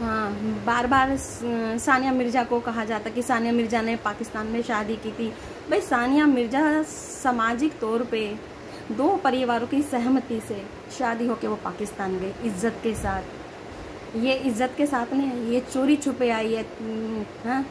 हाँ, बार बार सानिया मिर्ज़ा को कहा जाता कि सानिया मिर्ज़ा ने पाकिस्तान में शादी की थी। भाई सानिया मिर्ज़ा सामाजिक तौर पे 2 परिवारों की सहमति से शादी होके वो पाकिस्तान गई इज़्ज़त के साथ। ये इज़्ज़त के साथ नहीं है, ये चोरी छुपे आई है। हाँ,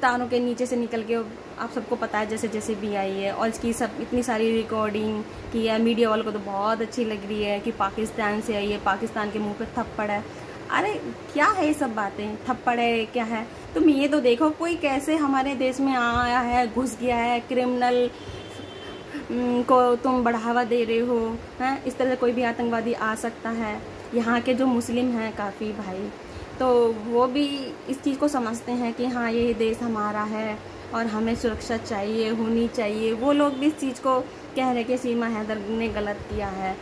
तारों के नीचे से निकल के, आप सबको पता है जैसे जैसे भी आई है। और इसकी सब इतनी सारी रिकॉर्डिंग की है, मीडिया वालों को तो बहुत अच्छी लग रही है कि पाकिस्तान से आई है, पाकिस्तान के मुंह पे थप्पड़ है। अरे क्या है ये सब बातें, थप्पड़ है क्या है? तुम ये तो देखो कोई कैसे हमारे देश में आया है, घुस गया है, क्रिमिनल को तुम बढ़ावा दे रहे हो हैं। इस तरह से कोई भी आतंकवादी आ सकता है। यहाँ के जो मुस्लिम हैं काफ़ी भाई, तो वो भी इस चीज़ को समझते हैं कि हाँ ये देश हमारा है और हमें सुरक्षा चाहिए, होनी चाहिए। वो लोग भी इस चीज़ को कह रहे कि सीमा हैदर ने गलत किया है।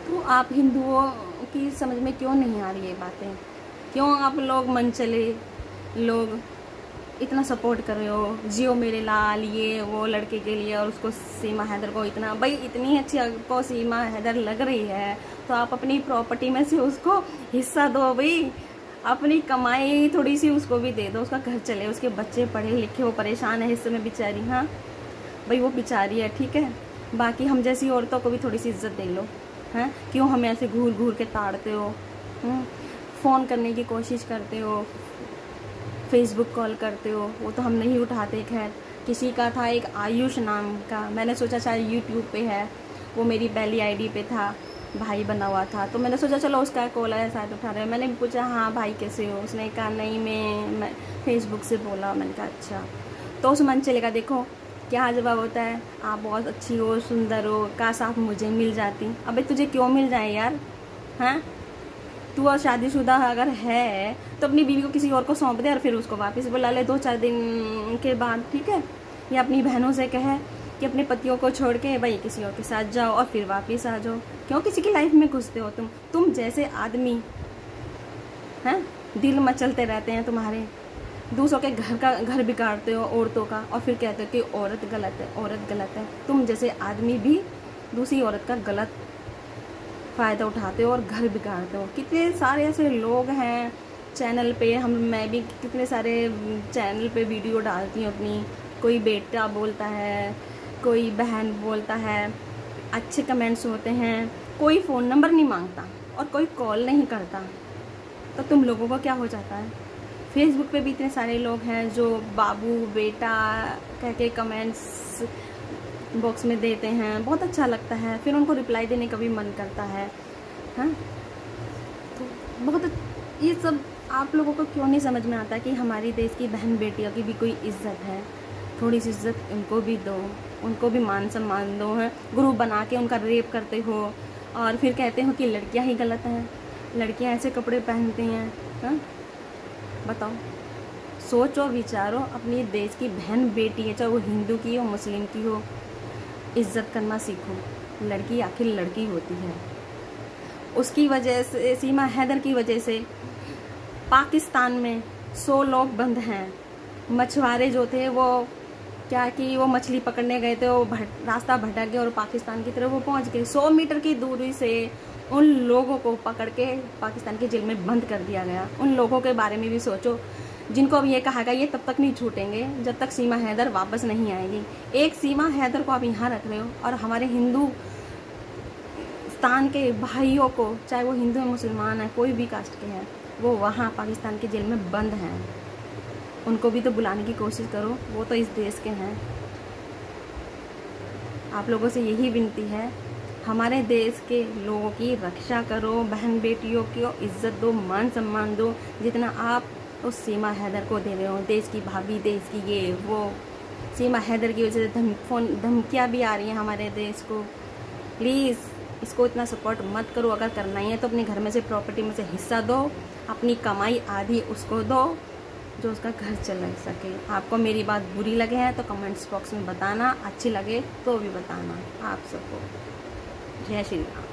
तो आप हिंदुओं की समझ में क्यों नहीं आ रही ये बातें? क्यों आप लोग मन चले लोग इतना सपोर्ट कर रहे हो? जियो मेरे लाल, ये वो लड़के के लिए, और उसको सीमा हैदर को इतना, भाई इतनी अच्छी आपको सीमा हैदर लग रही है तो आप अपनी प्रॉपर्टी में से उसको हिस्सा दो भाई। अपनी कमाई थोड़ी सी उसको भी दे दो, उसका घर चले, उसके बच्चे पढ़े लिखे, वो परेशान है इस समय बेचारी। हाँ भाई वो बेचारी है, ठीक है। बाकी हम जैसी औरतों को भी थोड़ी सी इज्जत दे लो। हैं क्यों हमें ऐसे घूर घूर के ताड़ते हो? फ़ोन करने की कोशिश करते हो, फेसबुक कॉल करते हो, वो तो हम नहीं उठाते। खैर किसी का था एक आयुष नाम का, मैंने सोचा शायद यूट्यूब पे है, वो मेरी पहली आईडी पे था, भाई बना हुआ था, तो मैंने सोचा चलो उसका कॉल है शायद उठा रहे हैं। मैंने पूछा हाँ भाई कैसे हो? उसने कहा नहीं मैं फेसबुक से बोला। मैंने कहा अच्छा। तो उस मन चलेगा, देखो क्या जवाब होता है, आप बहुत अच्छी हो, सुंदर हो, काश आप मुझे मिल जाती। अबे तुझे क्यों मिल जाए यार? हैं तू और शादीशुदा अगर है तो अपनी बीवी को किसी और को सौंप दे और फिर उसको वापस बुला ले 2-4 दिन के बाद, ठीक है। या अपनी बहनों से कहे कि अपने पतियों को छोड़ के भाई किसी और के साथ जाओ और फिर वापस आ जाओ। क्यों किसी की लाइफ में घुसते हो तुम जैसे आदमी हैं, दिल मचलते रहते हैं तुम्हारे, दूसरों के घर बिगाड़ते हो औरतों का, और फिर कहते हो कि औरत गलत है, औरत गलत है। तुम जैसे आदमी भी दूसरी औरत का गलत फ़ायदा उठाते हो और घर बिगाड़ते हो। कितने सारे ऐसे लोग हैं चैनल पे, मैं भी कितने सारे चैनल पे वीडियो डालती हूँ अपनी। कोई बेटा बोलता है, कोई बहन बोलता है, अच्छे कमेंट्स होते हैं, कोई फ़ोन नंबर नहीं मांगता और कोई कॉल नहीं करता। तो तुम लोगों को क्या हो जाता है? फेसबुक पे भी इतने सारे लोग हैं जो बाबू बेटा कह के कमेंट्स बॉक्स में देते हैं, बहुत अच्छा लगता है, फिर उनको रिप्लाई देने का भी मन करता है। हाँ तो बहुत ये सब आप लोगों को क्यों नहीं समझ में आता कि हमारी देश की बहन बेटियों की भी कोई इज्जत है? थोड़ी सी इज्जत उनको भी दो, उनको भी मान सम्मान दो। है ग्रुप बना के उनका रेप करते हो और फिर कहते हो कि लड़कियां ही गलत हैं, लड़कियां ऐसे कपड़े पहनती हैं। हाँ बताओ, सोचो विचारो, अपनी देश की बहन बेटी है, चाहे वो हिंदू की हो मुस्लिम की हो, इज्जत करना सीखो। लड़की आखिर लड़की होती है। उसकी वजह से, सीमा हैदर की वजह से पाकिस्तान में 100 लोग बंद हैं। मछुआरे जो थे वो क्या कि वो मछली पकड़ने गए थे, वो रास्ता भटक गए और पाकिस्तान की तरफ वो पहुंच गए। 100 मीटर की दूरी से उन लोगों को पकड़ के पाकिस्तान की जेल में बंद कर दिया गया। उन लोगों के बारे में भी सोचो जिनको अब ये कहा गया ये तब तक नहीं छूटेंगे जब तक सीमा हैदर वापस नहीं आएगी। एक सीमा हैदर को आप यहाँ रख रहे हो और हमारे हिंदुस्तान के भाइयों को, चाहे वो हिंदू है मुसलमान है कोई भी कास्ट के हैं, वो वहाँ पाकिस्तान की जेल में बंद हैं। उनको भी तो बुलाने की कोशिश करो, वो तो इस देश के हैं। आप लोगों से यही विनती है, हमारे देश के लोगों की रक्षा करो, बहन बेटियों की इज्जत दो, मान सम्मान दो, जितना आप उस सीमा हैदर को दे रहे हो। देश की भाभी, देश की ये वो, सीमा हैदर की वजह से धमकियाँ भी आ रही हैं हमारे देश को। प्लीज़ इसको इतना सपोर्ट मत करो। अगर करना ही है तो अपने घर में से प्रॉपर्टी में से हिस्सा दो, अपनी कमाई आधी उसको दो जो उसका घर चला सके। आपको मेरी बात बुरी लगे है तो कमेंट्स बॉक्स में बताना, अच्छी लगे तो भी बताना। आप सबको जय श्री राम।